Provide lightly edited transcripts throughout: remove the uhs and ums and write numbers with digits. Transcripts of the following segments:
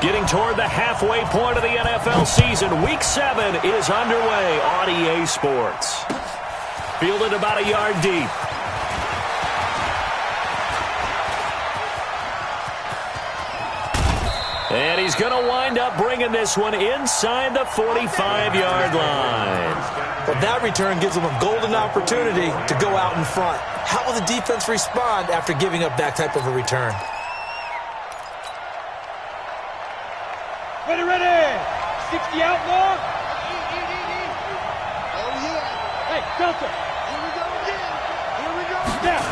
Getting toward the halfway point of the NFL season. Week 7 is underway on EA Sports. Fielded about a yard deep. And he's going to wind up bringing this one inside the 45-yard line. Well, that return gives them a golden opportunity to go out in front. How will the defense respond after giving up that type of a return? Ready, ready. 60 outlaw. Oh, yeah. Hey, Delta. Here we go again. Here we go. Down.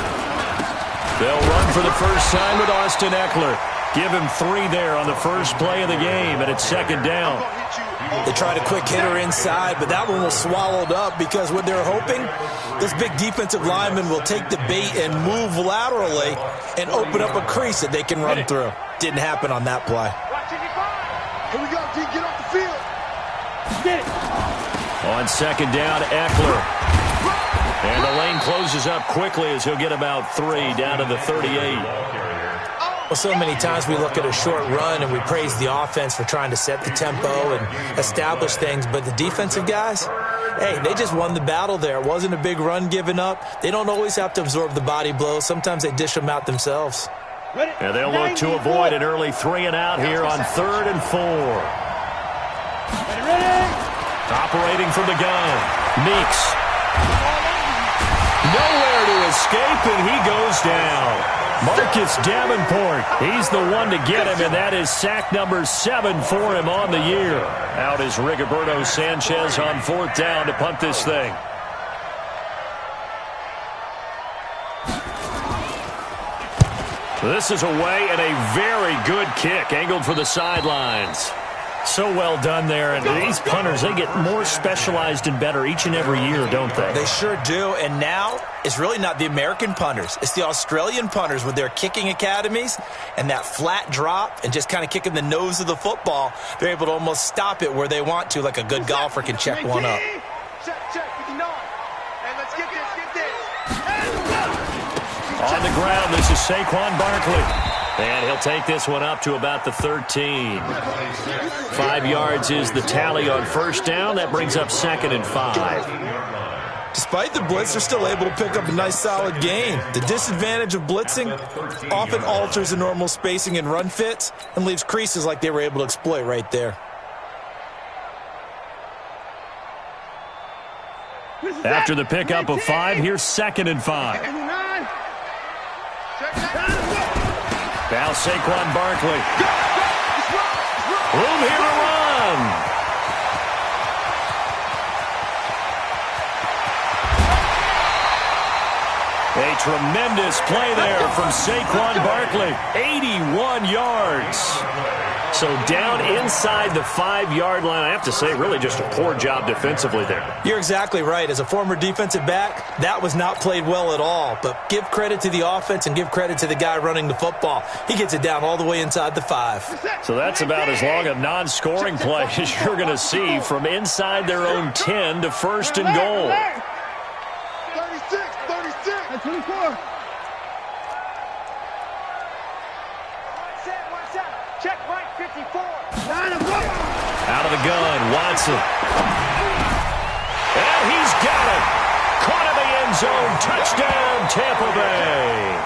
They'll run for the first time with Austin Eckler. Give him 3 there on the first play of the game, and it's second down. They tried a quick hitter inside, but that one was swallowed up because what they're hoping, this big defensive lineman will take the bait and move laterally and open up a crease that they can run through. Didn't happen on that play. Here we go, D. Get off the field. Get it. On second down, Eckler. And the lane closes up quickly as he'll get about 3 down to the 38. Well, so many times we look at a short run and we praise the offense for trying to set the tempo and establish things, but the defensive guys, hey, they just won the battle there. It wasn't a big run given up. They don't always have to absorb the body blows. Sometimes they dish them out themselves. And they'll look to avoid an early 3 and out here on 3rd and 4. Ready. Operating from the gun, Meeks. Nowhere to escape, and he goes down. Marcus Davenport, he's the one to get him, and that is sack number 7 for him on the year. Out is Rigoberto Sanchez on 4th down to punt this thing. This is away, and a very good kick, angled for the sidelines. So well done there, and these punters, they get more specialized and better each and every year, don't they? They sure do, and now it's really not the American punters. It's the Australian punters with their kicking academies and that flat drop and just kind of kicking the nose of the football. They're able to almost stop it where they want to, like a good golfer can check one up. Check, 59. And let's get this. On the ground, this is Saquon Barkley. And he'll take this one up to about the 13. 5 yards is the tally on first down. That brings up 2nd and 5. Despite the blitz, they're still able to pick up a nice solid gain. The disadvantage of blitzing often alters the normal spacing and run fits and leaves creases like they were able to exploit right there. After the pickup of 5, here's 2nd and 5. Now Saquon Barkley. Room here to run. A tremendous play there from Saquon Barkley. 81 yards. So down inside the 5-yard line. I have to say, really just a poor job defensively there. You're exactly right. As a former defensive back, that was not played well at all. But give credit to the offense and give credit to the guy running the football. He gets it down all the way inside the 5. So that's about as long a non-scoring play as you're going to see from inside their own 10 to 1st and goal. 36. 24. Check right, 54. Out of the gun, Watson. And he's got it. Caught in the end zone. Touchdown, Tampa Bay.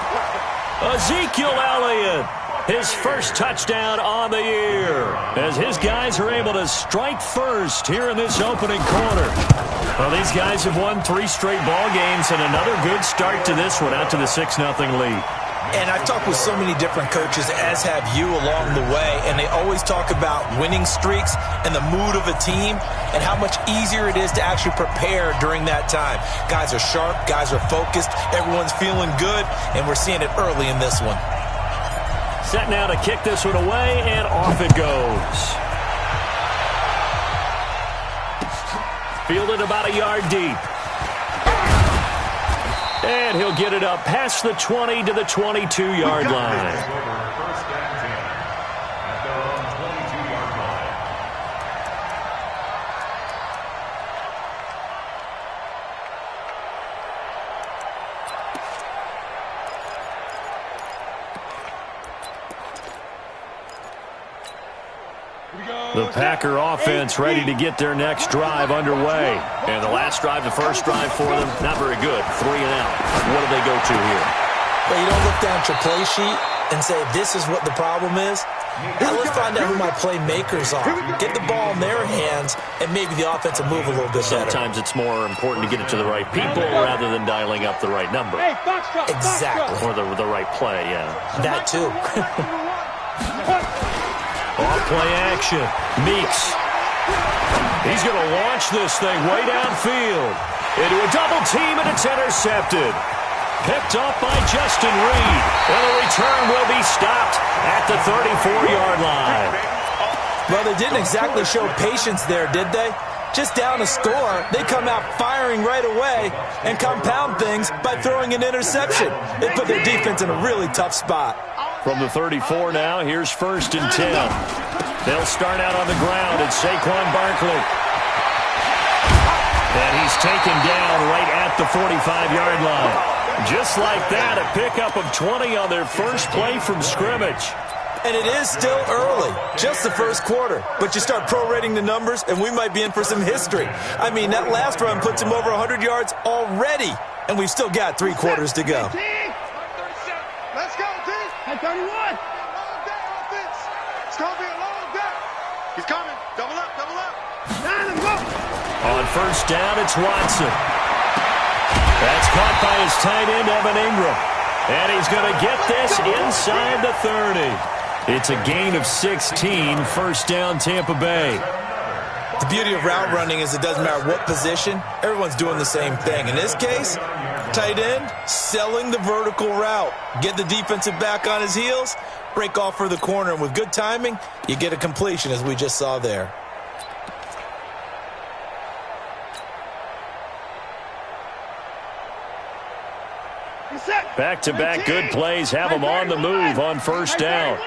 Ezekiel Elliott, his first touchdown on the year, as his guys are able to strike first here in this opening quarter. Well, these guys have won 3 straight ball games, and another good start to this one, out to the 6-0 lead. And I've talked with so many different coaches, as have you along the way, and they always talk about winning streaks and the mood of a team and how much easier it is to actually prepare during that time. Guys are sharp, guys are focused, everyone's feeling good, and we're seeing it early in this one. Set now to kick this one away, and off it goes. Fielded about a yard deep. And he'll get it up past the 20 to the 22-yard line. The Packer offense ready to get their next drive underway. And the last drive, the first drive for them, not very good. 3 and out. What do they go to here? Well, you don't look down at your play sheet and say, this is what the problem is. Now let's find out who my playmakers are. Get the ball in their hands, and maybe the offense will move a little bit better. Sometimes it's more important to get it to the right people rather than dialing up the right number. Exactly. Or the right play, yeah. That too. Off-play action. Meeks. He's going to launch this thing way downfield. Into a double team, and it's intercepted. Picked off by Justin Reed. And the return will be stopped at the 34-yard line. Well, they didn't exactly show patience there, did they? Just down a score, they come out firing right away and compound things by throwing an interception. They put their defense in a really tough spot. From the 34 now, here's 1st and 10. They'll start out on the ground, and Saquon Barkley. And he's taken down right at the 45-yard line. Just like that, a pickup of 20 on their first play from scrimmage. And it is still early, just the first quarter. But you start prorating the numbers, and we might be in for some history. I mean, that last run puts him over 100 yards already, and we've still got 3 quarters to go. Let's go, T. 31. Long day offense. It's going to be a long day. He's coming. Double up, double up. 9 and 1. On first down, it's Watson. That's caught by his tight end, Evan Ingram. And he's going to get this inside the 30. It's a gain of 16, first down Tampa Bay. The beauty of route running is it doesn't matter what position, everyone's doing the same thing. In this case, tight end, selling the vertical route. Get the defensive back on his heels, break off for the corner, and with good timing, you get a completion as we just saw there. Back-to-back good plays have them on the move on first down.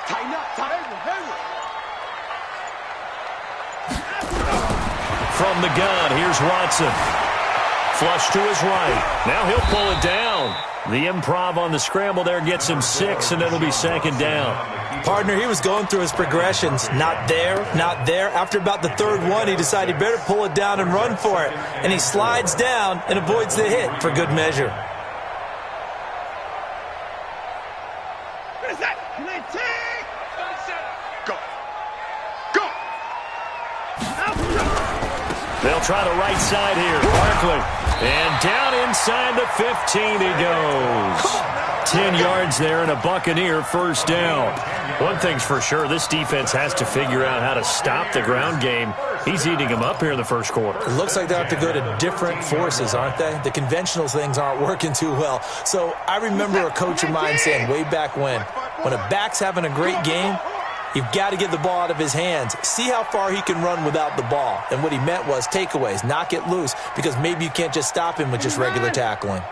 Tighten up, From the gun, here's Watson. Flush to his right. Now he'll pull it down. The improv on the scramble there gets him 6, and it'll be 2nd down. Partner, he was going through his progressions. Not there, not there. After about the 3rd one, he decided he better pull it down and run for it. And he slides down and avoids the hit for good measure. They'll try the right side here. Barkley. And down inside the 15 he goes. 10 yards there and a Buccaneer first down. One thing's for sure, this defense has to figure out how to stop the ground game. He's eating them up here in the first quarter. It looks like they have to go to different forces, aren't they? The conventional things aren't working too well. So I remember a coach of mine saying way back when a back's having a great game, you've got to get the ball out of his hands. See how far he can run without the ball. And what he meant was takeaways, knock it loose, because maybe you can't just stop him with just regular tackling.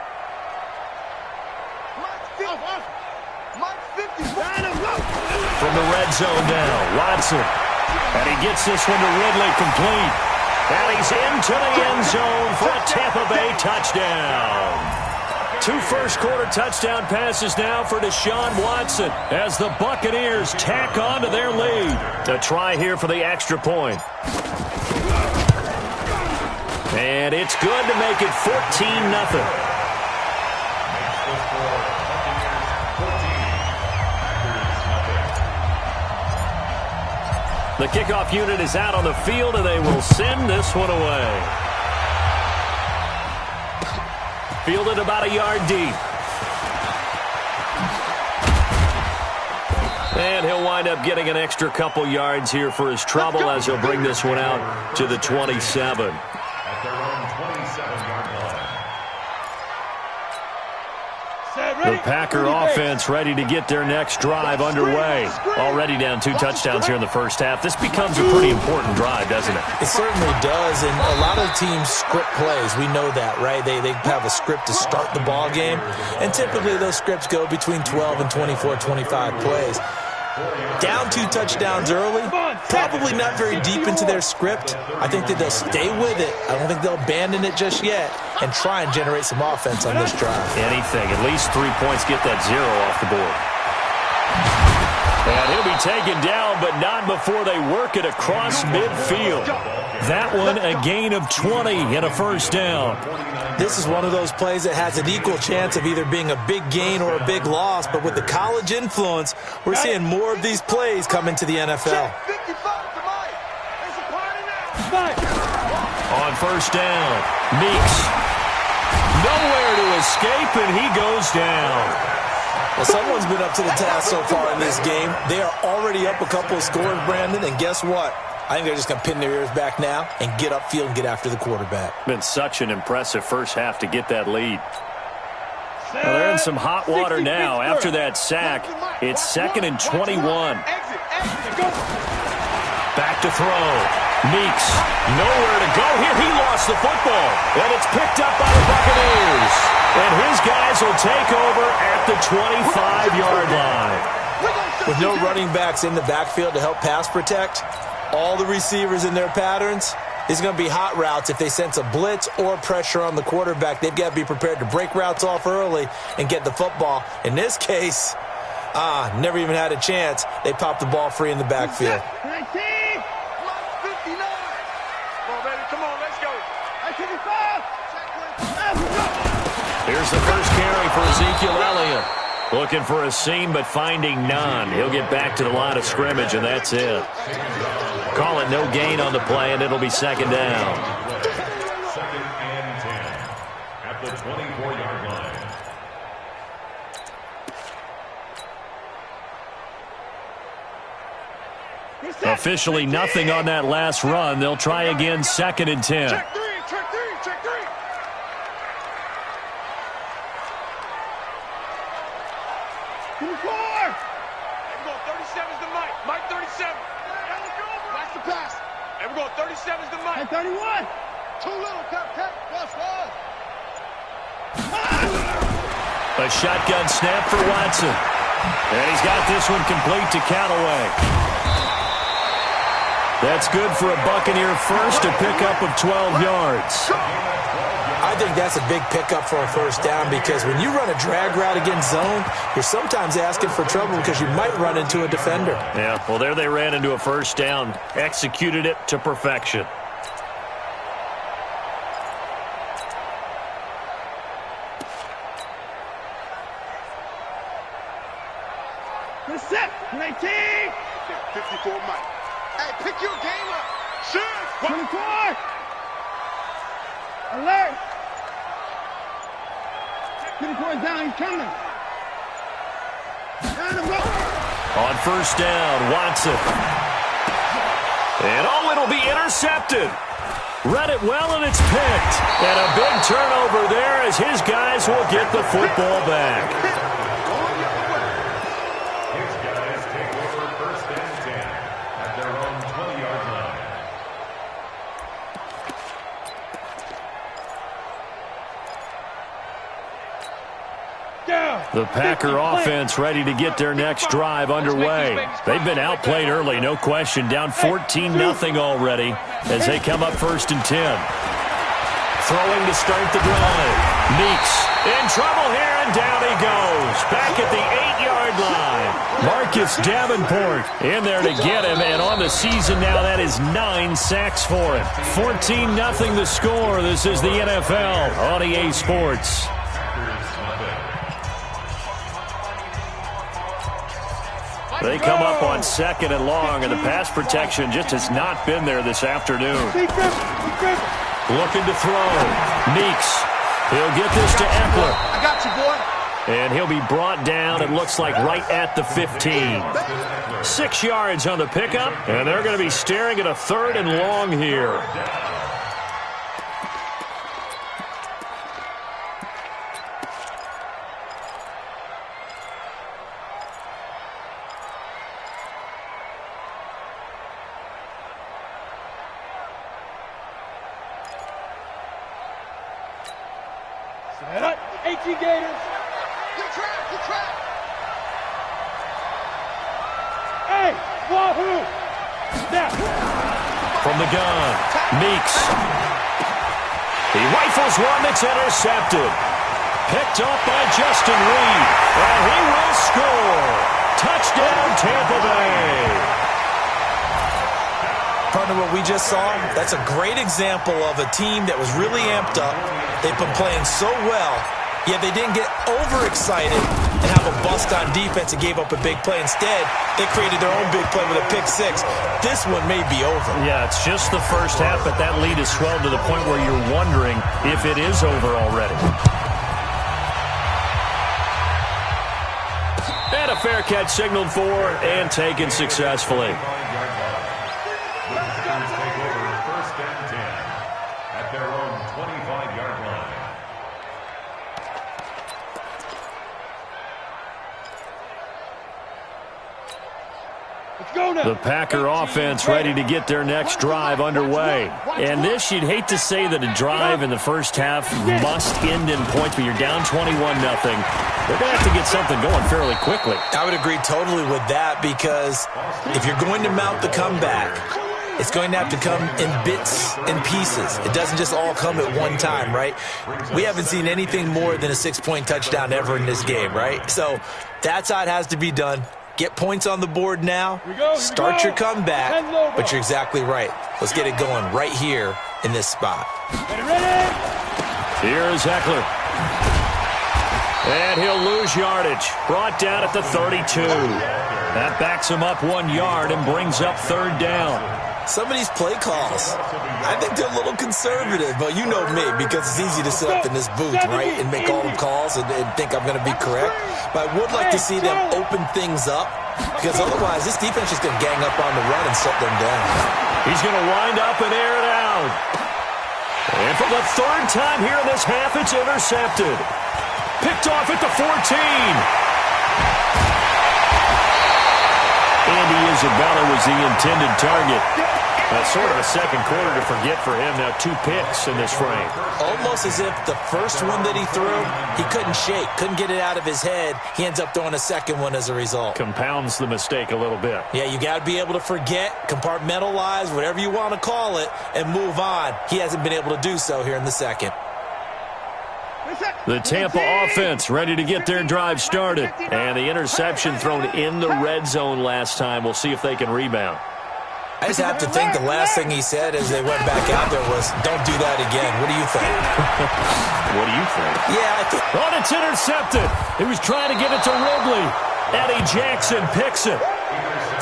From the red zone now, Watson. And he gets this one to Ridley complete. And he's into the end zone for a Tampa Bay touchdown. 2 first-quarter touchdown passes now for Deshaun Watson as the Buccaneers tack on to their lead. A try here for the extra point. And it's good to make it 14-0. The kickoff unit is out on the field, and they will send this one away. Fielded about a yard deep. And he'll wind up getting an extra couple yards here for his trouble as he'll bring this one out to the 27. The Packer offense ready to get their next drive underway. Already down 2 touchdowns here in the first half. This becomes a pretty important drive, doesn't it? It certainly does, and a lot of teams script plays. We know that, right? They have a script to start the ball game, and typically those scripts go between 12 and 24, 25 plays. Down 2 touchdowns early, probably not very deep into their script. I think that they'll stay with it. I don't think they'll abandon it just yet and try and generate some offense on this drive. Anything, at least 3 points, get that 0 off the board. And he'll be taken down, but not before they work it across midfield. That one a gain of 20 and a first down. This is one of those plays that has an equal chance of either being a big gain or a big loss, but with the college influence, we're seeing more of these plays come into the NFL. On first down, Meeks. Nowhere to escape, and he goes down. Well, someone's been up to the task so far in this game. They are already up a couple of scores, Brandon, and guess what? I think they're just going to pin their ears back now and get upfield and get after the quarterback. Been such an impressive first half to get that lead. Well, they're in some hot water now after that sack. It's 2nd and 21. Back to throw. Meeks, nowhere to go here. He lost the football, and it's picked up by the Buccaneers. And his guys will take over at the 25-yard line. With no running backs in the backfield to help pass protect, all the receivers in their patterns, it's going to be hot routes. If they sense a blitz or pressure on the quarterback, they've got to be prepared to break routes off early and get the football. In this case, never even had a chance. They popped the ball free in the backfield. Here's the first carry for Ezekiel Elliott. Looking for a seam, but finding none. He'll get back to the line of scrimmage, and that's it. Call it no gain on the play, and it'll be 2nd down. 2nd and 10 at the 24-yard line. Officially nothing on that last run. They'll try again, 2nd and 10. Check three. 24. And we're going 37's the Mike. Mike 37. That's the pass. And we're going 37's the Mike. 31. Too little, Cap. Watch. A shotgun snap for Watson. And he's got this one complete to Callaway. That's good for a Buccaneer first, a pickup of 12 yards. I think that's a big pickup for a first down because when you run a drag route against zone, you're sometimes asking for trouble because you might run into a defender. Yeah, well, there they ran into a first down, executed it to perfection. Set. 19. 54, Mike. Hey, pick your game up. Shoot. 24. Alert. 24 is down. He's coming. On first down, Watson. And it'll be intercepted. Read it well, and it's picked. And a big turnover there as his guys will get the football back. The Packer offense ready to get their next drive underway. They've been outplayed early, no question. Down 14-0 already as they come up 1st and 10. Throwing to start the drive. Meeks in trouble here, and down he goes. Back at the 8-yard line. Marcus Davenport in there to get him, and on the season now, that is 9 sacks for him. 14-0 the score. This is the NFL on EA Sports. They come up on 2nd and long, and the pass protection just has not been there this afternoon. Looking to throw. Meeks. He'll get this to Eckler. I got you, boy. And he'll be brought down, it looks like, right at the 15. 6 yards on the pickup, and they're going to be staring at a 3rd and long here. Gators. Good track. Hey, wahoo! Snap. From the gun, Meeks. He rifles one that's intercepted. Picked up by Justin Reed. And he will score. Touchdown, Tampa Bay. to what we just saw, that's a great example of a team that was really amped up. They've been playing so well, yet they didn't get overexcited and have a bust on defense and gave up a big play. Instead, they created their own big play with a pick six. This one may be over. Yeah, it's just the first half, but that lead has swelled to the point where you're wondering if it is over already. And a fair catch signaled for and taken successfully. The Packer offense ready to get their next drive underway. And this, you'd hate to say that a drive in the first half must end in points, but you're down 21-0. They're going to have to get something going fairly quickly. I would agree totally with that, because if you're going to mount the comeback, it's going to have to come in bits and pieces. It doesn't just all come at one time, right? We haven't seen anything more than a 6-point touchdown ever in this game, right? So that's how it has to be done. Get points on the board now, start your comeback, but you're exactly right. Let's get it going right here in this spot. Here's Eckler. And he'll lose yardage. Brought down at the 32. That backs him up 1 yard and brings up third down. Some of these play calls, I think they're a little conservative, but you know me, because it's easy to sit up in this booth, right, and make all the calls and think I'm going to be correct. But I would like to see them open things up, because otherwise this defense is going to gang up on the run and shut them down. He's going to wind up and air it out. And for the third time here in this half, it's intercepted. Picked off at the 14. Andy Isabella was the intended target. Sort of a second quarter to forget for him. Now 2 picks in this frame. Almost as if the first one that he threw, he couldn't shake, couldn't get it out of his head. He ends up throwing a second one as a result. Compounds the mistake a little bit. Yeah, you got to be able to forget, compartmentalize, whatever you want to call it, and move on. He hasn't been able to do so here in the second. The Tampa offense ready to get their drive started. And the interception thrown in the red zone last time. We'll see if they can rebound. I just have to think the last thing he said as they went back out there was, don't do that again. What do you think? What do you think? Yeah, I think. Oh, it's intercepted. He was trying to get it to Ridley. Eddie Jackson picks it.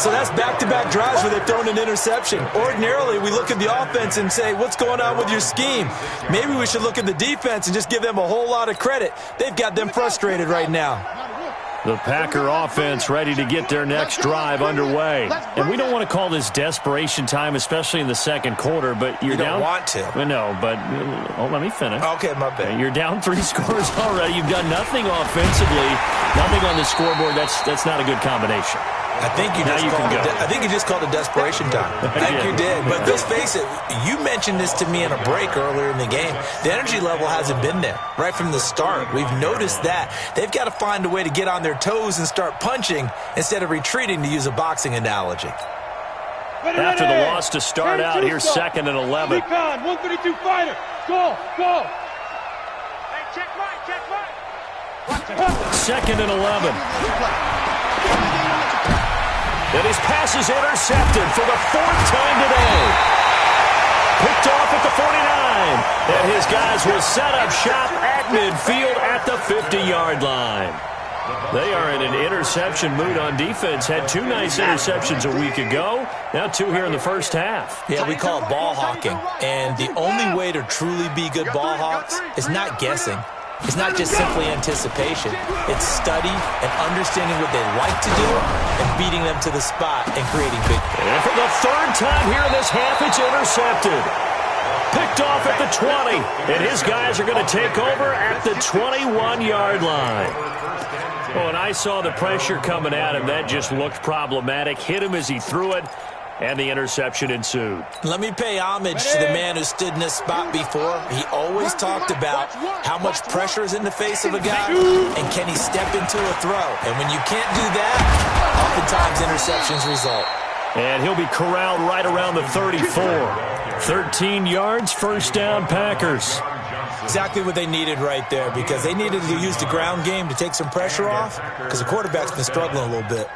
So that's back-to-back drives where they've thrown an interception. Ordinarily, we look at the offense and say, what's going on with your scheme? Maybe we should look at the defense and just give them a whole lot of credit. They've got them frustrated right now. The Packer offense ready to get their next drive underway. And we don't want to call this desperation time, especially in the second quarter, but you're down. You don't want to. No, but let me finish. Okay, my bad. You're down 3 scores already. You've done nothing offensively, nothing on the scoreboard. That's not a good combination. I think you just called it desperation time. I think you did. But let's face it, you mentioned this to me in a break earlier in the game. The energy level hasn't been there right from the start. We've noticed that. They've got to find a way to get on their toes and start punching instead of retreating, to use a boxing analogy. After the loss to start out, here's 2nd and 11. 132 fighter. Go. Hey, check right. 2nd and 11. And his pass is intercepted for the 4th time today. Picked off at the 49. And his guys will set up shop at midfield at the 50-yard line. They are in an interception mood on defense. Had 2 nice interceptions a week ago. Now 2 here in the first half. Yeah, we call it ball hawking. And the only way to truly be good ball hawks is not guessing. It's not just simply anticipation. It's study and understanding what they like to do and beating them to the spot and creating big plays. And for the 3rd time here in this half, it's intercepted. Picked off at the 20. And his guys are going to take over at the 21-yard line. Oh, and I saw the pressure coming at him. That just looked problematic. Hit him as he threw it. And the interception ensued. Let me pay homage to the man who stood in this spot before. He always talked about how much pressure is in the face of a guy and can he step into a throw. And when you can't do that, oftentimes interceptions result. And he'll be corralled right around the 34. 13 yards, first down, Packers. Exactly what they needed right there, because they needed to use the ground game to take some pressure off, because the quarterback's been struggling a little bit.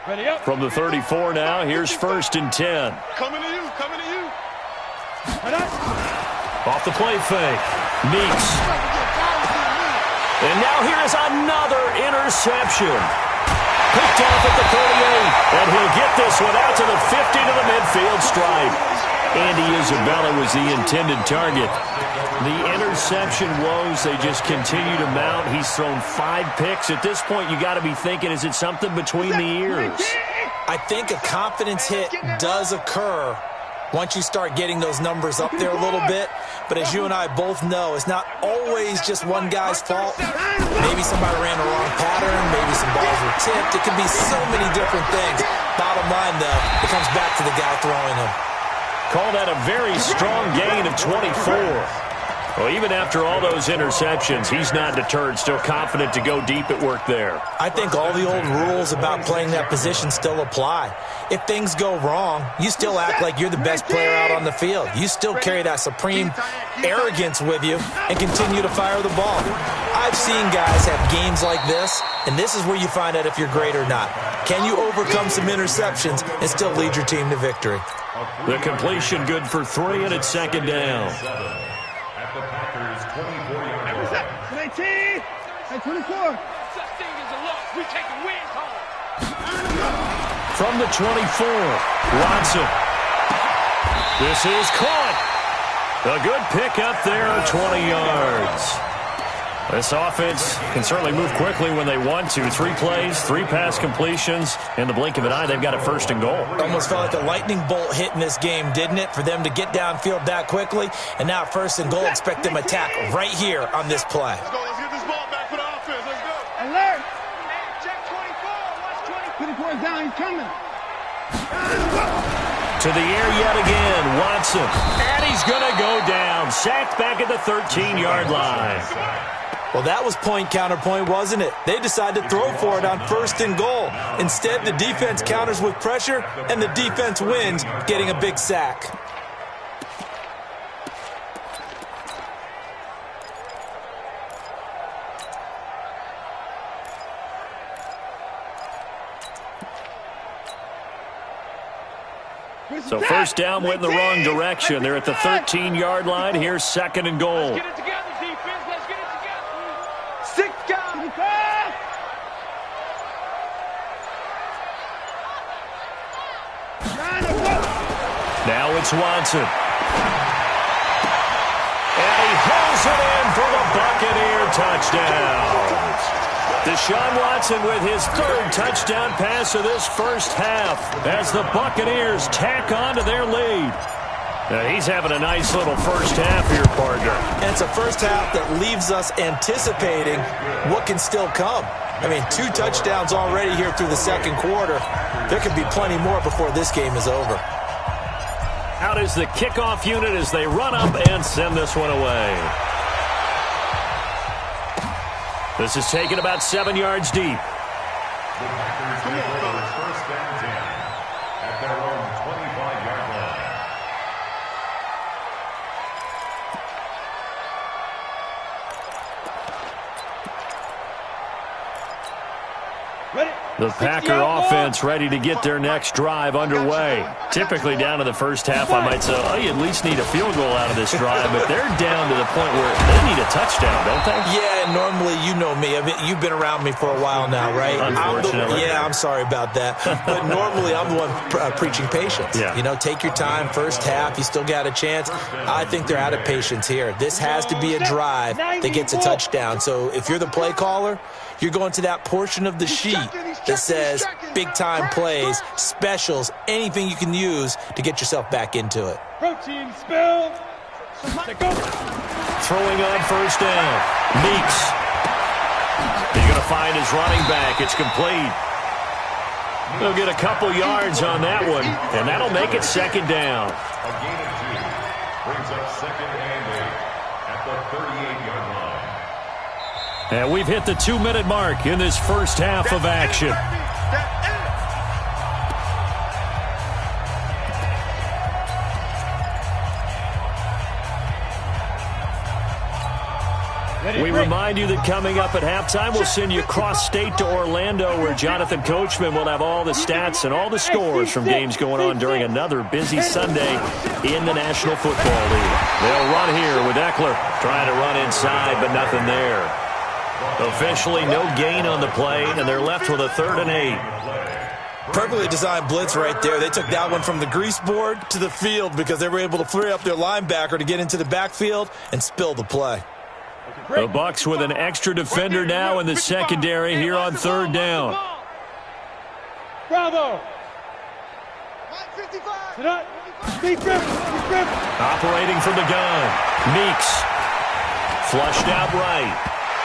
From the 34 now, here's 1st and 10. Coming to you, coming to you. Off the play fake. Meeks. And now here is another interception. Picked off at the 38. And he'll get this one out to the 50 to the midfield stripe. Andy Isabella was the intended target. The interception woes, they just continue to mount. He's thrown 5 picks. At this point, you got to be thinking, is it something between the ears? I think a confidence hit does occur once you start getting those numbers up there a little bit. But as you and I both know, it's not always just one guy's fault. Maybe somebody ran the wrong pattern. Maybe some balls were tipped. It could be so many different things. Bottom line, though, it comes back to the guy throwing them. Call that a very strong gain of 24. Well, even after all those interceptions, he's not deterred, still confident to go deep at work there. I think all the old rules about playing that position still apply. If things go wrong, you still act like you're the best player out on the field. You still carry that supreme arrogance with you and continue to fire the ball. I've seen guys have games like this, and this is where you find out if you're great or not. Can you overcome some interceptions and still lead your team to victory? The completion good for 3, and it's 2nd down. At the Packers' 24-yard line. 19, 24. Such thing as a loss. We taking wins home. From the 24, Watson. This is caught. A good pick up there, 20 yards. This offense can certainly move quickly when they want to. 3 plays, 3 pass completions. In the blink of an eye, they've got it 1st and goal. Almost felt like a lightning bolt hit in this game, didn't it? For them to get downfield that quickly. And now 1st and goal, expect them to attack right here on this play. Let's go. Let's get this ball back for the offense. Let's go. Alert! Check 24. Watch 24 is down. He's coming. To the air yet again, Watson. And he's going to go down. Sacked back at the 13-yard line. Well, that was point counterpoint, wasn't it? They decided to throw for it on 1st and goal. Instead, the defense counters with pressure, and the defense wins, getting a big sack. So 1st down went in the wrong direction. They're at the 13-yard line. Here's 2nd and goal. Let's get it together, defense. Let's get it together. 6 guys. Now it's Watson. And he hauls it in for the Buccaneer touchdown. Deshaun Watson with his 3rd touchdown pass of this first half as the Buccaneers tack on to their lead. Now he's having a nice little first half here, partner. And it's a first half that leaves us anticipating what can still come. I mean, 2 touchdowns already here through the 2nd quarter. There could be plenty more before this game is over. Out is the kickoff unit as they run up and send this one away. This is taken about 7 yards deep. The Packers take over 1st and 10 at their own 25-yard line. The Packer offense ready to get their next drive underway. Typically down to the first half, I might say, oh, you at least need a field goal out of this drive, but they're down to the point where they need a touchdown, don't they? Yeah, normally, you know me. I mean, you've been around me for a while now, right? Unfortunately. I'm sorry about that. But normally, I'm the one preaching patience. Yeah. You know, take your time. First half, you still got a chance. I think they're out of patience here. This has to be a drive that gets a touchdown. So if you're the play caller, you're going to that portion of the sheet that says big-time plays, specials, anything you can use to get yourself back into it. Protein spill. Throwing on 1st down. Meeks. He's going to find his running back. It's complete. They'll get a couple yards on that one, and that'll make it 2nd down. A gain of 2 brings up 2nd and 8 at the 38-yard line. And we've hit the 2-minute mark in this first half of action. We remind you that coming up at halftime, we'll send you cross-state to Orlando, where Jonathan Coachman will have all the stats and all the scores from games going on during another busy Sunday in the National Football League. They'll run here with Eckler trying to run inside, but nothing there. Officially, no gain on the play, and they're left with a 3rd and 8. Perfectly designed blitz right there. They took that one from the grease board to the field because they were able to free up their linebacker to get into the backfield and spill the play. The Bucs with an extra defender now in the secondary here on 3rd down. Bravo. Sit up. Deep grip. Operating from the gun. Meeks. Flushed out right.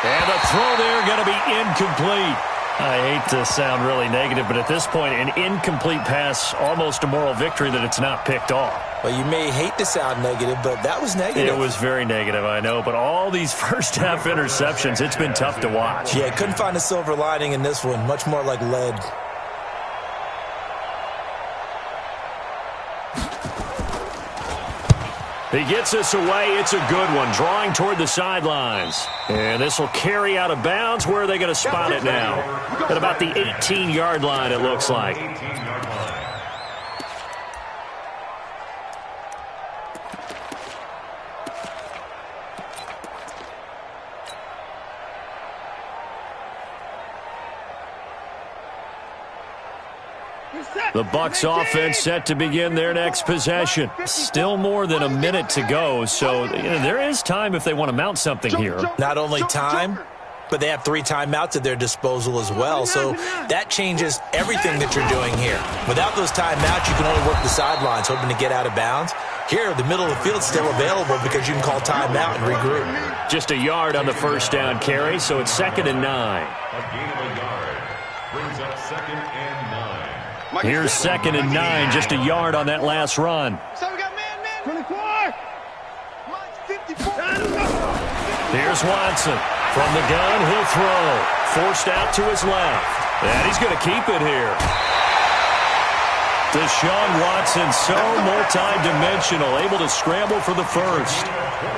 And the throw there going to be incomplete. I hate to sound really negative, but at this point, an incomplete pass, almost a moral victory that it's not picked off. Well, you may hate to sound negative, but that was negative. It was very negative, I know, but all these first-half interceptions, it's been tough to watch. Yeah, couldn't find a silver lining in this one. Much more like lead. He gets us away. It's a good one. Drawing toward the sidelines. And this will carry out of bounds. Where are they going to spot it now? At about the 18-yard line, it looks like. The Bucs offense set to begin their next possession. Still more than a minute to go, so there is time if they want to mount something here. Not only time, but they have 3 timeouts at their disposal as well, so that changes everything that you're doing here. Without those timeouts, you can only work the sidelines, hoping to get out of bounds. Here, the middle of the field is still available because you can call timeout and regroup. Just a yard on the first down carry, so it's 2nd and 9. A gain of a yard brings up 2nd and 9. Here's 2nd and 9, just a yard on that last run. So we got man. 24. Mike's 54. Here's Watson. From the gun, he'll throw. Forced out to his left. And he's going to keep it here. Deshaun Watson, so multi-dimensional, able to scramble for the first.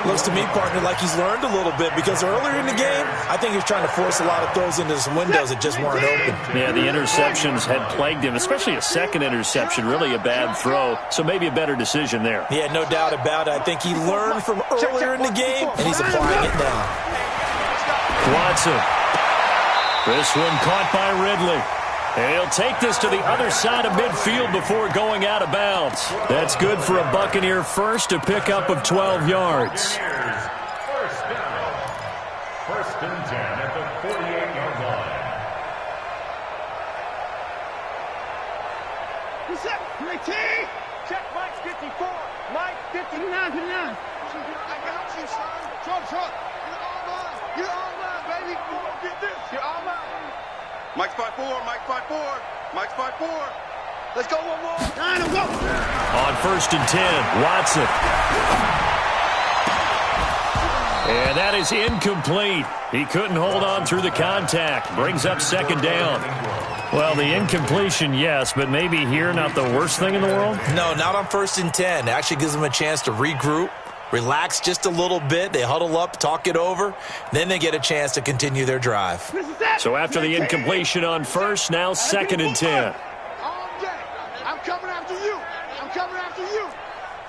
Looks to me, partner, like he's learned a little bit because earlier in the game, I think he was trying to force a lot of throws into some windows that just weren't open. Yeah, the interceptions had plagued him, especially a second interception, really a bad throw, so maybe a better decision there. Yeah, no doubt about it. I think he learned from earlier in the game, and he's applying it now. Watson. This one caught by Ridley. And he'll take this to the other side of midfield before going out of bounds. That's good for a Buccaneer first, a pickup of 12 yards. First down. 1st and 10 at the 48-yard line. What's up? 19. Check Mike's 54. Mike 59. I got you, son. Truck. You're all mine, baby. You won't get this. You're all mine. Mike's 5'4", Mike's 5'4", Mike's 5'4". Let's go one more. 9 go. On 1st and 10, Watson. And that is incomplete. He couldn't hold on through the contact. Brings up 2nd down. Well, the incompletion, yes, but maybe here not the worst thing in the world? No, not on 1st and 10. It actually gives them a chance to regroup, relax just a little bit. They huddle up, talk it over. Then they get a chance to continue their drive. So after the incompletion on 1st, now 2nd and 10. All day. I'm coming after you.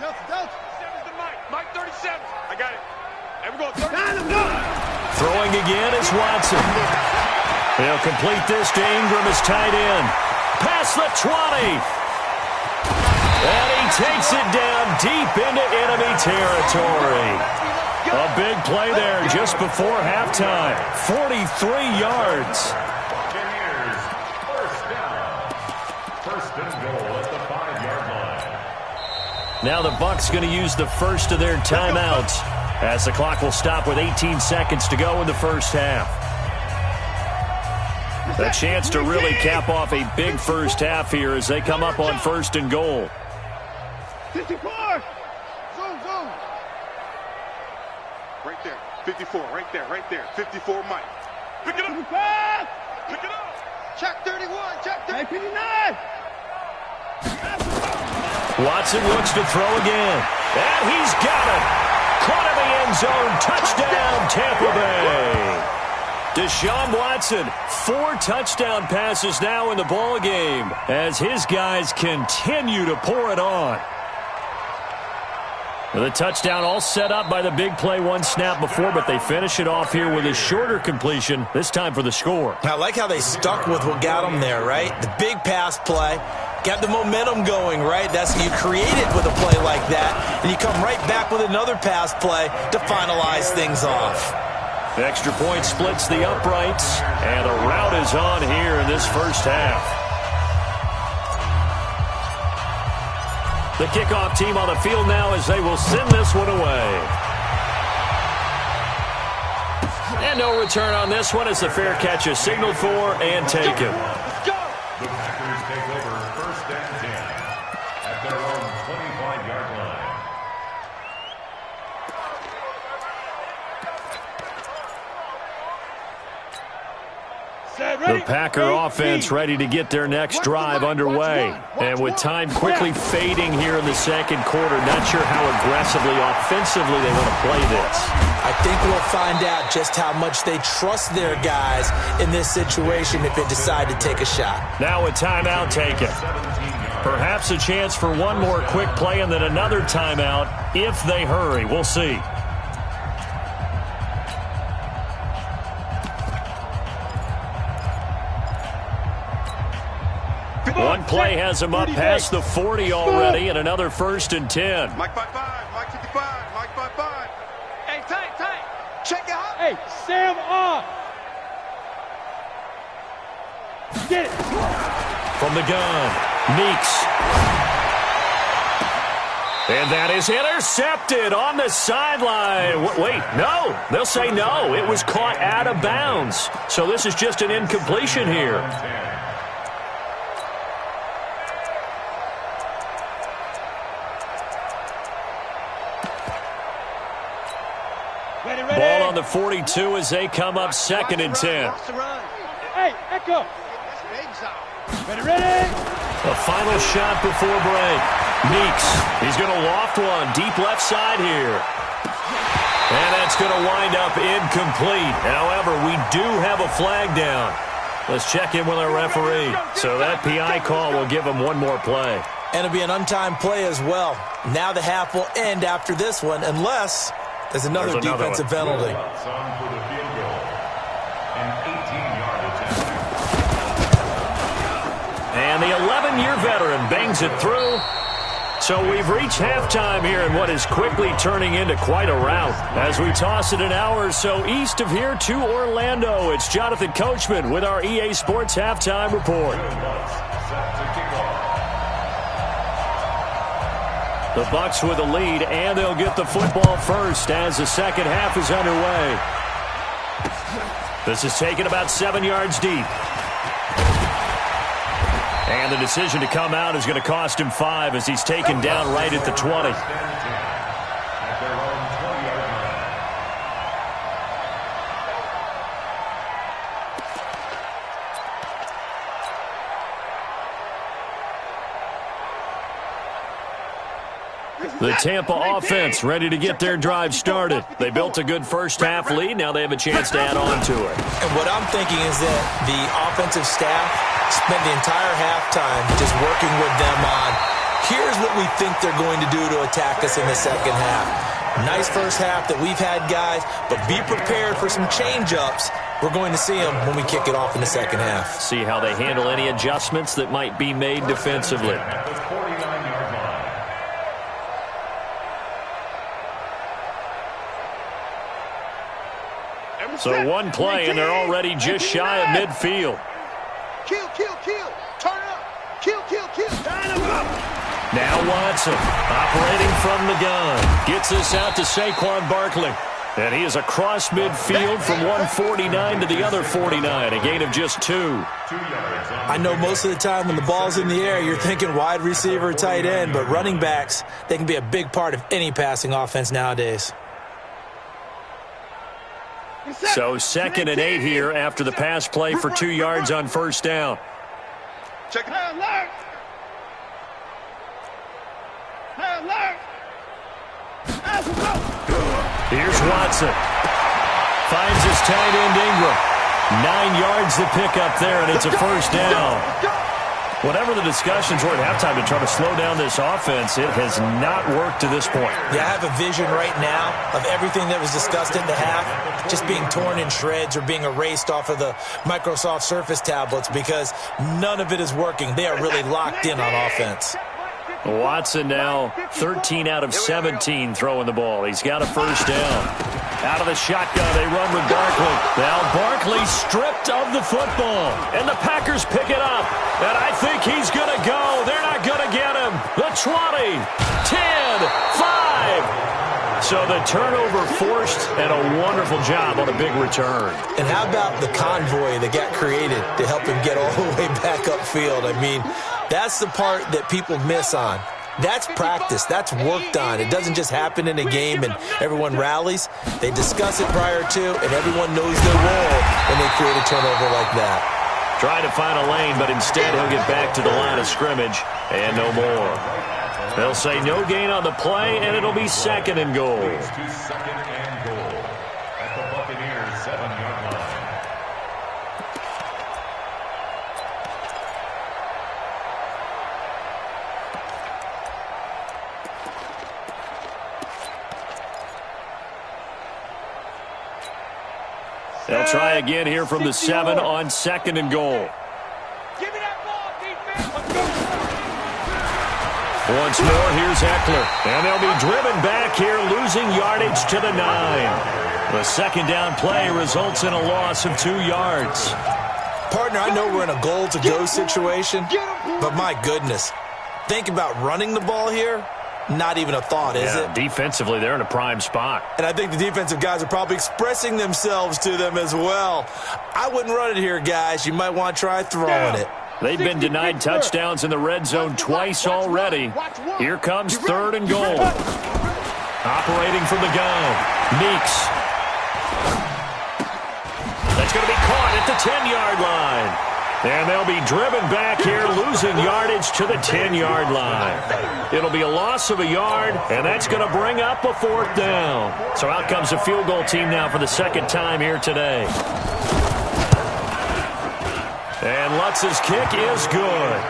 Delta. 7's to Mike. Mike 37. I got it. And we're going 30. Throwing again is Watson. He'll complete this to Ingram as tight end. Past the 20. And he takes it down deep into enemy territory. A big play there just before halftime. 43 yards. Buccaneers, first down. 1st and goal at the 5-yard line. Now the Bucs going to use the first of their timeouts as the clock will stop with 18 seconds to go in the first half. A chance to really cap off a big first half here as they come up on 1st and goal. 54. Zoom. Right there. 54. Right there. 54 Mike. Pick it up. 55. Pick it up. Check 31. Check 30. 59. Watson looks to throw again. And he's got it. Caught in the end zone. Touchdown, Tampa Bay. Deshaun Watson, 4 touchdown passes now in the ball game as his guys continue to pour it on. The touchdown all set up by the big play one snap before, but they finish it off here with a shorter completion, this time for the score. I like how they stuck with what got them there, right? The big pass play, got the momentum going, right? That's what you created with a play like that, and you come right back with another pass play to finalize things off. The extra point splits the uprights, and a rout is on here in this first half. The kickoff team on the field now as they will send this one away. And no return on this one as the fair catch is signaled for and taken. The Packers take over 1st and 10 at their own 25-yard line. The Packer offense ready to get their next drive underway. And with time quickly fading here in the second quarter, not sure how aggressively, offensively they want to play this. I think we'll find out just how much they trust their guys in this situation if they decide to take a shot. Now a timeout taken. Perhaps a chance for one more quick play and then another timeout if they hurry. We'll see. One play has him up past the 40 already, and another 1st and 10. Mike 5-5, Mike 55, Mike 5-5. Hey, tight. Check it out. Hey, Sam off. Get it. From the gun, Meeks. And that is intercepted on the sideline. Wait, no. They'll say no. It was caught out of bounds. So this is just an incompletion here. Ball on the 42 as they come up 2nd and 10. Hey, Echo. Ready. A final shot before break. Meeks, he's going to loft one deep left side here. And that's going to wind up incomplete. However, we do have a flag down. Let's check in with our referee. So that PI call will give him one more play. And it'll be an untimed play as well. Now the half will end after this one unless there's another defensive penalty. And the 11-year veteran bangs it through. So we've reached halftime here in what is quickly turning into quite a rout. As we toss it an hour or so east of here to Orlando, it's Jonathan Coachman with our EA Sports Halftime Report. The Bucs with a lead, and they'll get the football first as the second half is underway. This is taken about 7 yards deep. And the decision to come out is going to cost him 5 as he's taken down right at the 20. The Tampa offense ready to get their drive started. They built a good first half lead. Now they have a chance to add on to it. And what I'm thinking is that the offensive staff spent the entire halftime just working with them on, here's what we think they're going to do to attack us in the second half. Nice first half that we've had, guys, but be prepared for some change-ups. We're going to see them when we kick it off in the second half. See how they handle any adjustments that might be made defensively. So one play, and they're already just shy of midfield. Kill. Turn up. Kill. Turn him up. Now Watson, operating from the gun. Gets this out to Saquon Barkley. And he is across midfield from 149 to the other 49, a gain of just 2. I know most of the time when the ball's in the air, you're thinking wide receiver, tight end, but running backs, they can be a big part of any passing offense nowadays. So 2nd and 8 here after the pass play for 2 yards on first down. Check it. Alert. Alert. Here's Watson. Finds his tight end Ingram. 9 yards to pick up there, and it's a first down. Whatever the discussions were at halftime to try to slow down this offense, it has not worked to this point. Yeah, I have a vision right now of everything that was discussed at the half just being torn in shreds or being erased off of the Microsoft Surface tablets because none of it is working. They are really locked in on offense. Watson now 13 out of 17 throwing the ball. He's got a first down. Out of the shotgun, they run with Barkley. Now Barkley stripped of the football, and the Packers pick it up. And I think he's going to go. They're not going to get him. The 20, 10, 5. So the turnover forced, and a wonderful job on a big return. And how about the convoy that got created to help him get all the way back upfield? I mean, that's the part that people miss on. That's practice. That's worked on. It doesn't just happen in a game and everyone rallies. They discuss it prior to, and everyone knows their role when they create a turnover like that. Trying to find a lane, but instead he'll get back to the line of scrimmage and no more. They'll say no gain on the play, and it'll be second and goal. Second and goal at the Buccaneers' 7-yard line. They'll try again here from the 7 on second and goal. Give me that ball, defense. Let's go. Once more, here's Eckler. And they'll be driven back here, losing yardage to the 9. The second down play results in a loss of 2 yards. Partner, I know we're in a goal-to-go situation, but my goodness. Think about running the ball here. Not even a thought, is it? Defensively, they're in a prime spot. And I think the defensive guys are probably expressing themselves to them as well. I wouldn't run it here, guys. You might want to try throwing it. They've been denied touchdowns in the red zone twice already. Here comes third and goal. Operating from the gun, Meeks. That's going to be caught at the 10-yard line. And they'll be driven back here, losing yardage to the 10-yard line. It'll be a loss of a yard, and that's going to bring up a fourth down. So out comes the field goal team now for the second time here today. And Lutz's kick is good.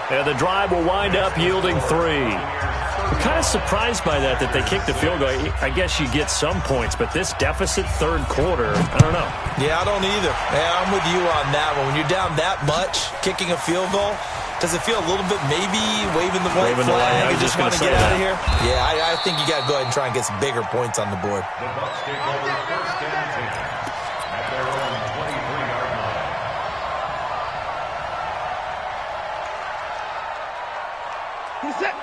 And the drive will wind up yielding 3. I'm kind of surprised by that they kicked the field goal. I guess you get some points, but this deficit third quarter, I don't know. Yeah, I don't either. Yeah, I'm with you on that one. When you're down that much, kicking a field goal, does it feel a little bit maybe waving the white flag and just want to get out of here? Yeah, I think you got to go ahead and try and get some bigger points on the board. The Bucs take over first and 10 at their own 23-yard line.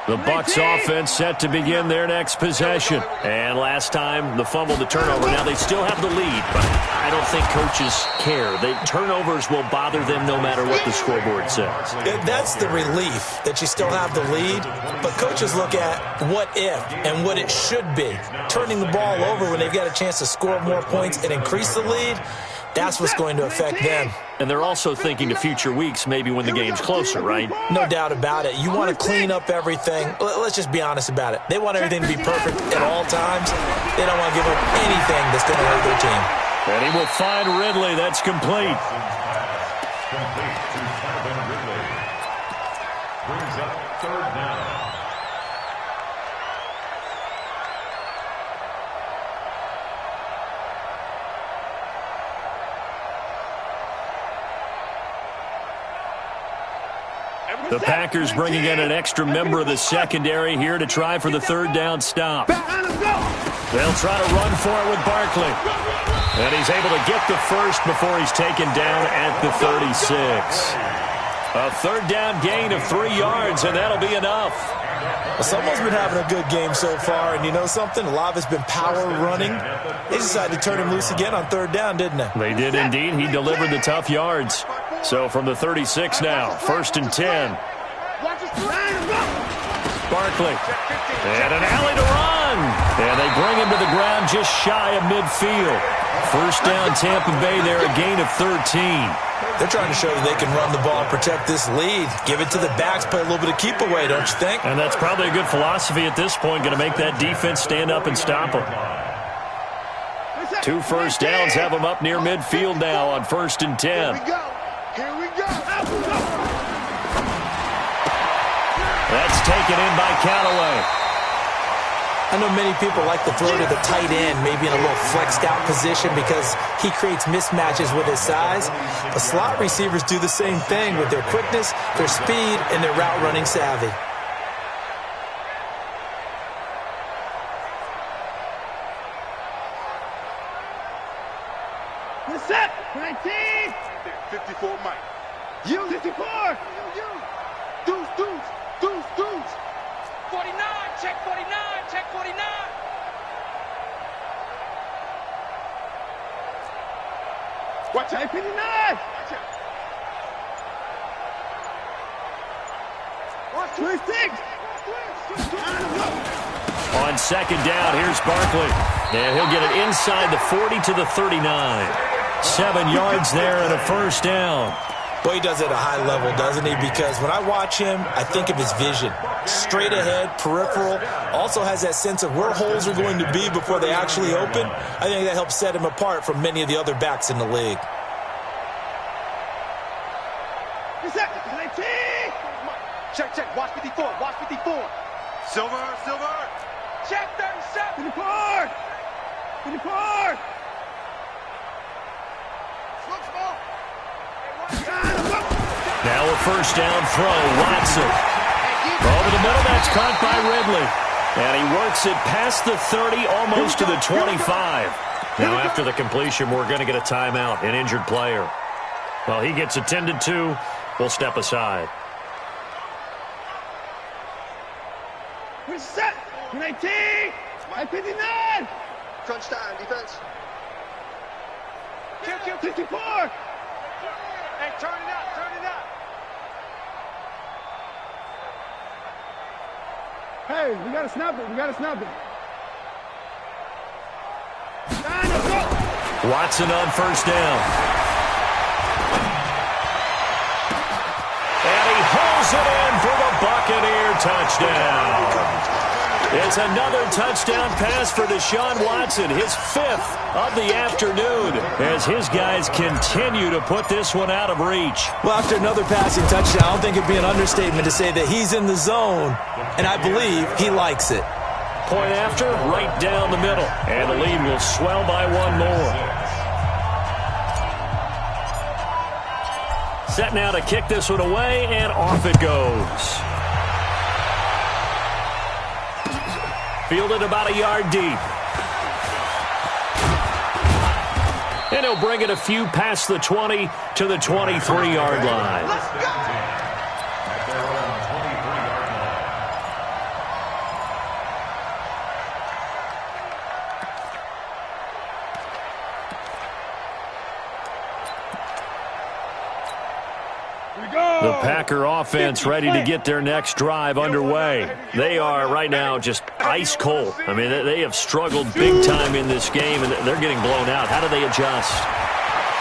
The Bucs offense set to begin their next possession. And last time, the fumble, the turnover. Now they still have the lead, but I don't think coaches care. The turnovers will bother them no matter what the scoreboard says. That's the relief that you still have the lead, but coaches look at what if and what it should be. Turning the ball over when they've got a chance to score more points and increase the lead, that's what's going to affect them. And they're also thinking to future weeks, maybe when the game's closer, right? No doubt about it. You want to clean up everything. Let's just be honest about it. They want everything to be perfect at all times. They don't want to give up anything that's going to hurt their team. And he will find Ridley. That's complete. Complete to Calvin Ridley. Brings up third down. The Packers bringing in an extra member of the secondary here to try for the third down stop. They'll try to run for it with Barkley. And he's able to get the first before he's taken down at the 36. A third down gain of 3 yards, and that'll be enough. Well, someone's been having a good game so far, and you know something? A lot of it's been power running. They decided to turn him loose again on third down, didn't they? They did indeed. He delivered the tough yards. So from the 36 now, first and 10. Barkley. And an alley to run. And they bring him to the ground just shy of midfield. First down, Tampa Bay there, a gain of 13. They're trying to show that they can run the ball and protect this lead. Give it to the backs, play a little bit of keep away, don't you think? And that's probably a good philosophy at this point, going to make that defense stand up and stop them. 2 first downs have them up near midfield now on 1st and 10. Here we go. Here we go. That's taken in by Callaway. I know many people like to throw to the tight end, maybe in a little flexed out position because he creates mismatches with his size. The slot receivers do the same thing with their quickness, their speed, and their route running savvy. You're set. 19. 54, Mike. You. 54. You. Deuce, deuce, deuce, deuce. 49. Check 49. Check 49. Watch out. 59. Watch out. Watch 26. On 2nd down, here's Barkley. And he'll get it inside the 40 to the 39. 7 yards there and a 1st down. Well, he does it at a high level, doesn't he? Because when I watch him, I think of his vision. Straight ahead, peripheral. Also has that sense of where holes are going to be before they actually open. I think that helps set him apart from many of the other backs in the league. You're set. 19. Check, check. Watch 54. Watch 54. Silver, silver. Check 37. 54. 54. Now a 1st down throw, Watson. Over the middle, that's caught by Ridley. And he works it past the 30, almost to the 25. Now after the completion, we're going to get a timeout, an injured player. Well, he gets attended to. We'll step aside. We're set. 19. 59. Crunch time, defense. 54. Hey, turn it up, turn it up. Hey, we gotta snap it. We gotta snap it. Watson on 1st down. And he hauls it in for the Buccaneer touchdown. It's another touchdown pass for Deshaun Watson, his 5th of the afternoon, as his guys continue to put this one out of reach. Well, after another passing touchdown, I don't think it'd be an understatement to say that he's in the zone, and I believe he likes it. Point after, right down the middle, and the lead will swell by 1 more. Set now to kick this one away, and off it goes. Fielded about a yard deep. And he'll bring it a few past the 20 to the 23-yard line. At their own 23-yard line. The Packer offense ready to get their next drive underway. They are right now just ice cold. I mean, they have struggled big time in this game, and they're getting blown out. How do they adjust?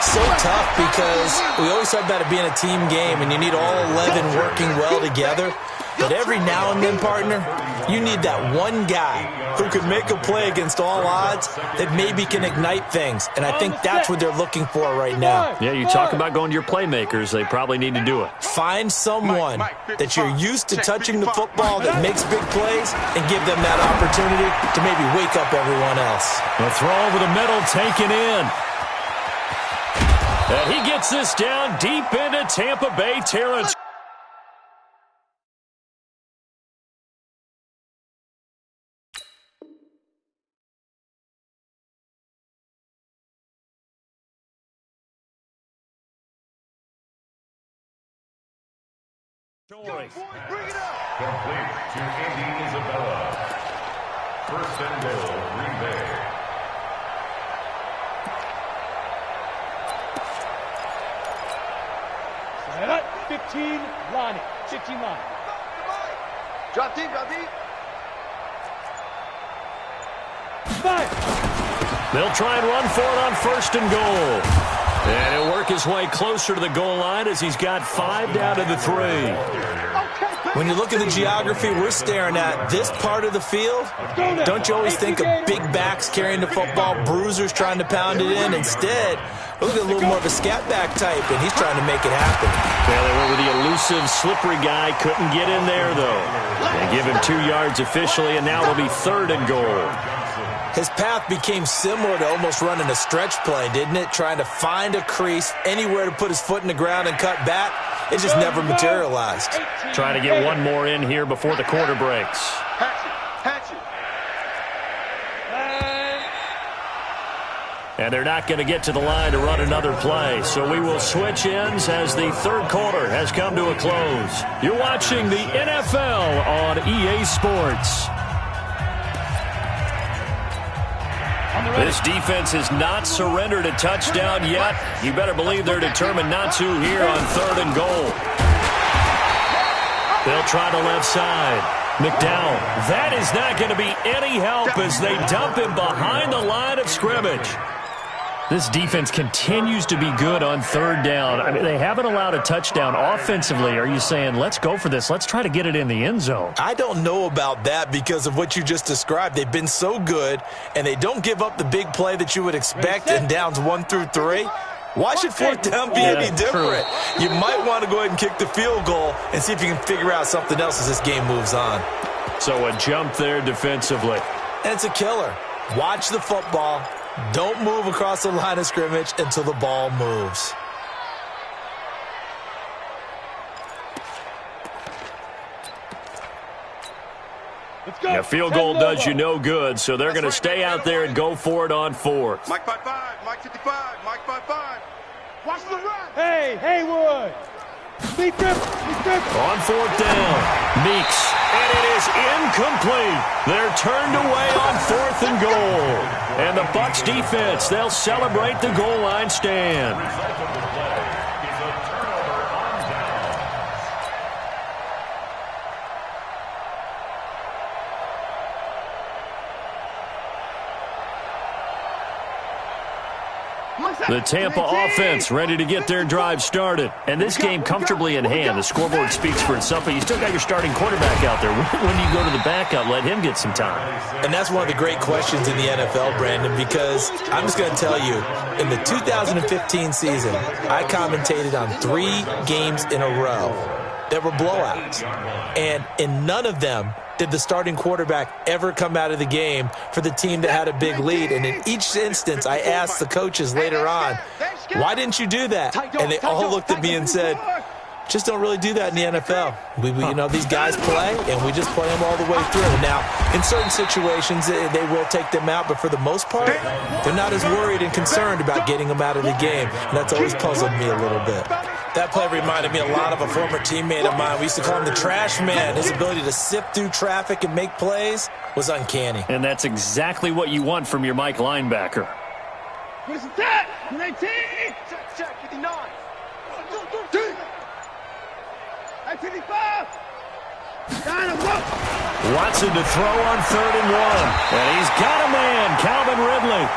So tough because we always talk about it being a team game, and you need all 11 working well together. But every now and then, partner, you need that one guy who can make a play against all odds that maybe can ignite things. And I think that's what they're looking for right now. Yeah, you talk about going to your playmakers. They probably need to do it. Find someone that you're used to touching the football that makes big plays and give them that opportunity to maybe wake up everyone else. The throw over the middle taken in. And he gets this down deep into Tampa Bay territory. Complete to Andy Isabella. 1st and goal, Green Bay. Set up. 15 line. 15 line. Drop deep, drop deep. 5. They'll try and run for it on 1st and goal. And he'll work his way closer to the goal line as he's got 5 down to the 3. Okay, When you look at the geography we're staring at, this part of the field, don't you always think of big backs carrying the football, bruisers trying to pound it in? Instead, look at a little more of a scat back type, and he's trying to make it happen. Well, they went with the elusive, slippery guy. Couldn't get in there, though. They give him 2 yards officially, and now it'll be 3rd and goal. His path became similar to almost running a stretch play, didn't it? Trying to find a crease, anywhere to put his foot in the ground and cut back. It just never materialized. Trying to get one more in here before the quarter breaks. Hatch it. And they're not going to get to the line to run another play. So we will switch ends as the 3rd quarter has come to a close. You're watching the NFL on EA Sports. This defense has not surrendered a touchdown yet. You better believe they're determined not to here on 3rd and goal. They'll try the left side. McDowell. That is not going to be any help as they dump him behind the line of scrimmage. This defense continues to be good on 3rd down. I mean, they haven't allowed a touchdown offensively. Are you saying, let's go for this? Let's try to get it in the end zone. I don't know about that because of what you just described. They've been so good, and they don't give up the big play that you would expect in downs 1 through 3. Why should 4th down be any different? True. You might want to go ahead and kick the field goal and see if you can figure out something else as this game moves on. So a jump there defensively. And it's a killer. Watch the football. Don't move across the line of scrimmage until the ball moves. A field goal does you no good, so they're going to stay out there and go for it on 4th. Mike 5-5, Mike 55, Mike 5-5. Watch the run. Hey, Haywood. Beat them. On 4th down, Meeks, and it is incomplete. They're turned away on 4th and goal. And the Bucs defense, they'll celebrate the goal line stand. The Tampa offense ready to get their drive started. And this game comfortably in hand. The scoreboard speaks for itself, but you still got your starting quarterback out there. When do you go to the backup, let him get some time? And that's one of the great questions in the NFL, Brandon, because I'm just going to tell you, in the 2015 season, I commentated on 3 games in a row that were blowouts. And in none of them did the starting quarterback ever come out of the game for the team that had a big lead. And in each instance, I asked the coaches later on, why didn't you do that? And they all looked at me and said, just don't really do that in the NFL. You know, these guys play, and we just play them all the way through. Now, in certain situations, they will take them out, but for the most part, they're not as worried and concerned about getting them out of the game. And that's always puzzled me a little bit. That play reminded me a lot of a former teammate of mine. We used to call him the trash man. His ability to sift through traffic and make plays was uncanny. And that's exactly what you want from your Mike linebacker. Where's that? 19. Check, 59. 55. Watson to throw on 3rd and 1. And he's got a man, Calvin Ridley.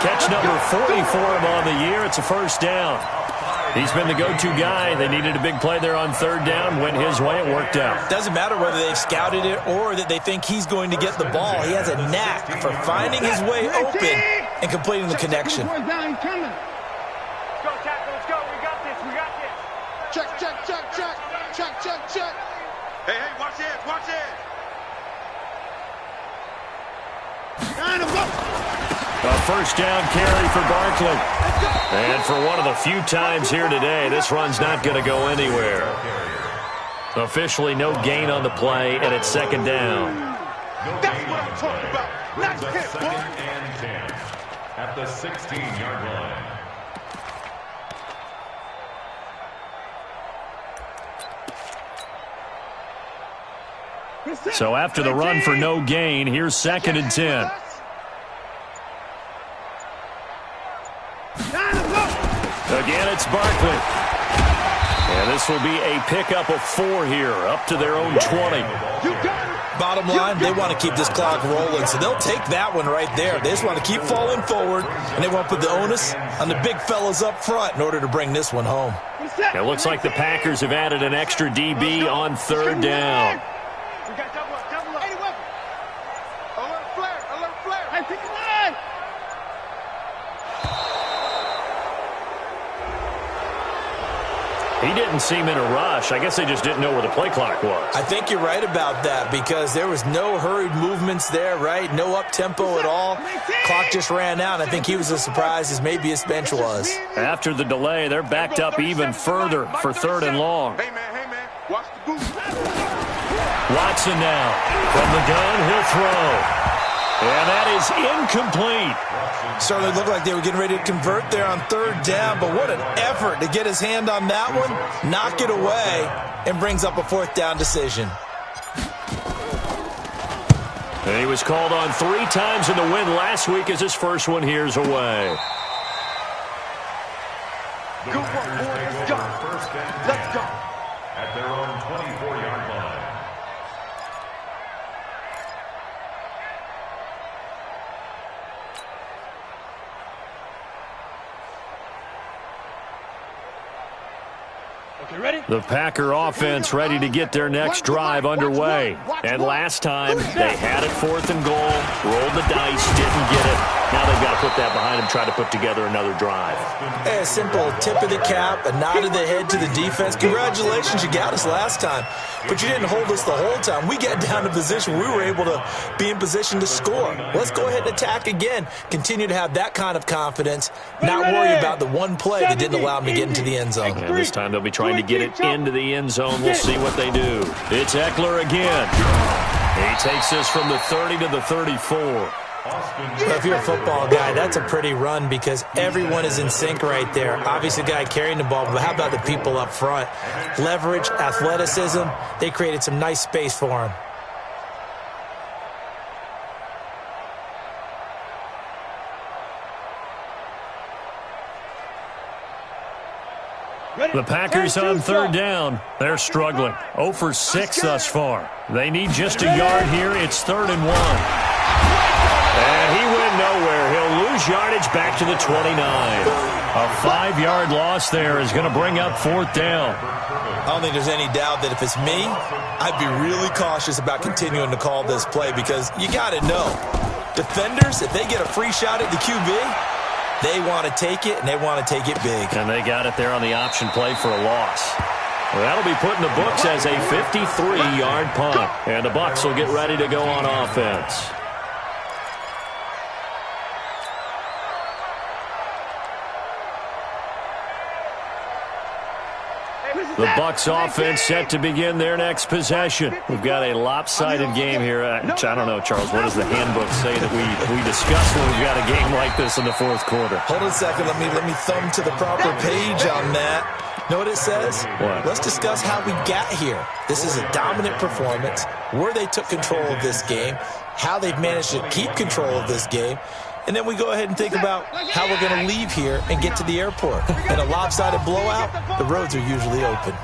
Catch number 40 for him on the year. It's a 1st down. He's been the go-to guy. They needed a big play there on 3rd down. Went his way. It worked out. Doesn't matter whether they've scouted it or that they think he's going to get the ball. He has a knack for finding his way open and completing the connection. Let's go, Let's go. We got this. Check. Hey, watch it. A 1st down carry for Barkley. And for one of the few times here today, this run's not going to go anywhere. Officially no gain on the play, and it's 2nd down. That's what I'm talking about. Nice hit, boy. 2nd and 10 at the 16-yard line. So after the run for no gain, here's 2nd and 10. Again, it's Barkley. And this will be a pickup of 4 here, up to their own 20. Bottom line, they want to keep this clock rolling, so they'll take that one right there. They just want to keep falling forward, and they want to put the onus on the big fellas up front in order to bring this one home. It looks like the Packers have added an extra DB on third down. Alert flare, alert flare. Hey, pick a line. He didn't seem in a rush. I guess they just didn't know where the play clock was. I think you're right about that because there was no hurried movements there, right? No up-tempo at all. Clock just ran out. I think he was as surprised as maybe his bench was. After the delay, they're backed up even further for third and long. Hey, man, watch the boot. Watson now. From the gun, he'll throw. And that is incomplete. Certainly looked like they were getting ready to convert there on third down, but what an effort to get his hand on that one, knock it away, and brings up a fourth down decision. And he was called on 3 times in the win last week as his first one here's away. Good work, boy. Let's go. First and 10 Let's go. at their own 24-yard line. Okay, ready? The Packer offense ready to get their next drive underway. And last time, they had it 4th and goal, rolled the dice, didn't get it. Now they've got to put that behind them, try to put together another drive. Hey, a simple tip of the cap, a nod of the head to the defense. Congratulations, you got us last time. But you didn't hold us the whole time. We got down to position where we were able to be in position to score. Let's go ahead and attack again. Continue to have that kind of confidence, not worry about the one play that didn't allow them to get into the end zone. And this time they'll be trying to get it into the end zone. We'll see what they do. It's Eckler again. He takes this from the 30 to the 34. If you're a football guy, that's a pretty run because everyone is in sync right there. Obviously, the guy carrying the ball, but how about the people up front? Leverage, athleticism, they created some nice space for him. The Packers on third down. They're struggling. 0 for 6 thus far. They need just a yard here. It's 3rd and 1. And he went nowhere. He'll lose yardage back to the 29. A 5-yard loss there is going to bring up 4th down. I don't think there's any doubt that if it's me, I'd be really cautious about continuing to call this play because you got to know, defenders, if they get a free shot at the QB, they want to take it, and they want to take it big. And they got it there on the option play for a loss. Well, that'll be put in the books as a 53-yard punt. And the Bucs will get ready to go on offense. The Bucs offense set to begin their next possession. We've got a lopsided game here. I don't know, Charles, what does the handbook say that we discuss when we've got a game like this in the 4th quarter? Hold on a second. Let me thumb to the proper page on that. Know what it says? What? Let's discuss how we got here. This is a dominant performance, where they took control of this game, how they've managed to keep control of this game, and then we go ahead and think about how we're going to leave here and get to the airport. In a lopsided blowout, the roads are usually open.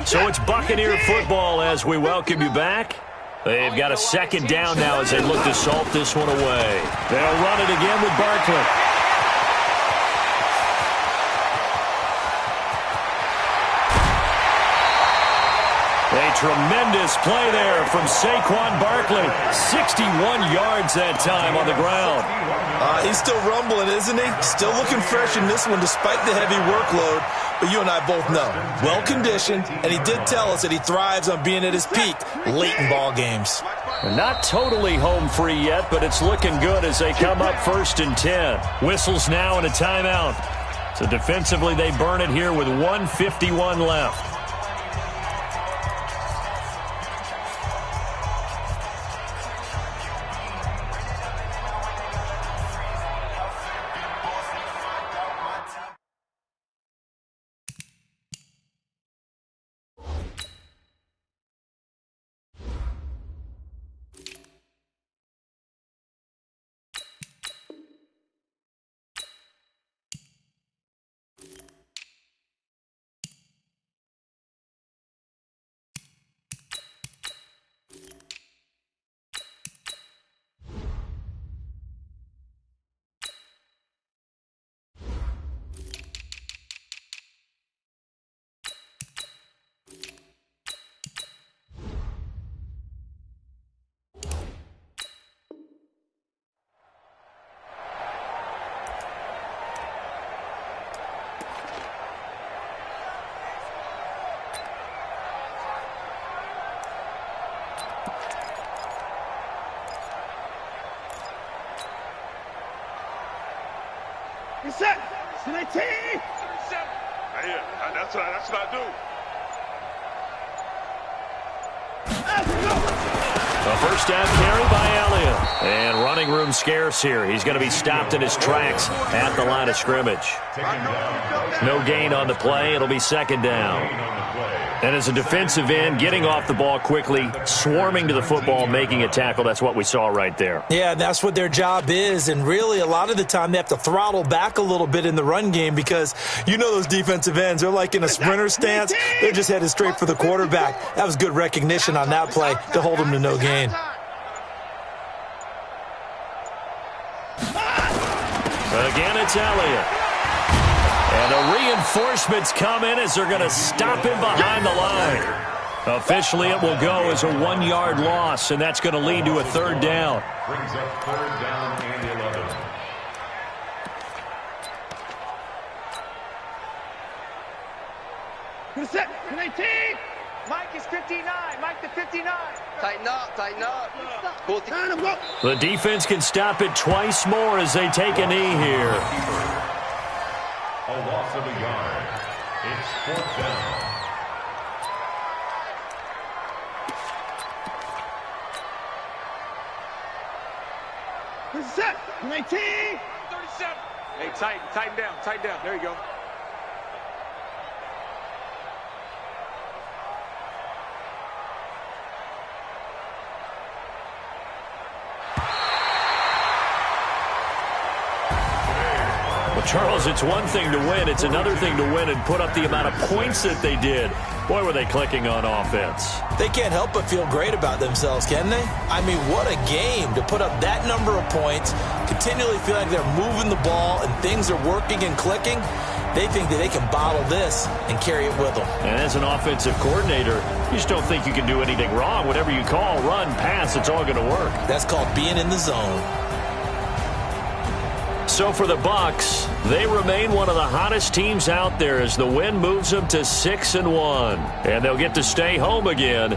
So it's Buccaneer football as we welcome you back. They've got a 2nd down now as they look to salt this one away. They'll run it again with Barkley. A tremendous play there from Saquon Barkley. 61 yards that time on the ground. He's still rumbling, isn't he? Still looking fresh in this one despite the heavy workload. But you and I both know, well-conditioned, and he did tell us that he thrives on being at his peak late in ball games. Not totally home free yet, but it's looking good as they come up 1st and 10. Whistles now and a timeout. So defensively, they burn it here with 1:51 left. Get set. 19. Yeah, that's what I do. A first down carry by Elliott. And running room scarce here. He's going to be stopped in his tracks at the line of scrimmage. No gain on the play. It'll be second down. And as a defensive end, getting off the ball quickly, swarming to the football, making a tackle, that's what we saw right there. Yeah, that's what their job is. And really, a lot of the time, they have to throttle back a little bit in the run game because you know those defensive ends. They're like in a sprinter stance. They're just headed straight for the quarterback. That was good recognition on that play to hold them to no gain. Again, it's Elliott. And the reinforcements come in as they're going to stop him behind the line. Officially, it will go as a 1-yard loss, and that's going to lead to a third down. Brings up third down and 11. Get set. 19. Mike is 59. Mike to 59. Tighten up, tighten up. Turn him, go. The defense can stop it twice more as they take a knee here. A loss of a yard. It's fourth down. Get set. 19. 37. Hey, tighten down. There you go. Charles, it's one thing to win. It's another thing to win and put up the amount of points that they did. Boy, were they clicking on offense. They can't help but feel great about themselves, can they? I mean, what a game to put up that number of points, continually feel like they're moving the ball and things are working and clicking. They think that they can bottle this and carry it with them. And as an offensive coordinator, you just don't think you can do anything wrong. Whatever you call, run, pass, it's all going to work. That's called being in the zone. So for the Bucs, they remain one of the hottest teams out there as the win moves them to 6-1. And they'll get to stay home again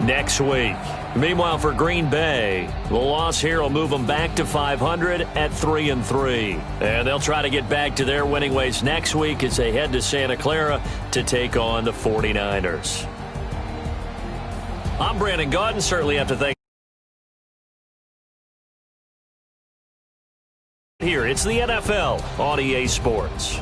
next week. Meanwhile, for Green Bay, the loss here will move them back to 500 at 3-3. And they'll try to get back to their winning ways next week as they head to Santa Clara to take on the 49ers. I'm Brandon Gaudin. Certainly have to thank here. It's the NFL on EA Sports.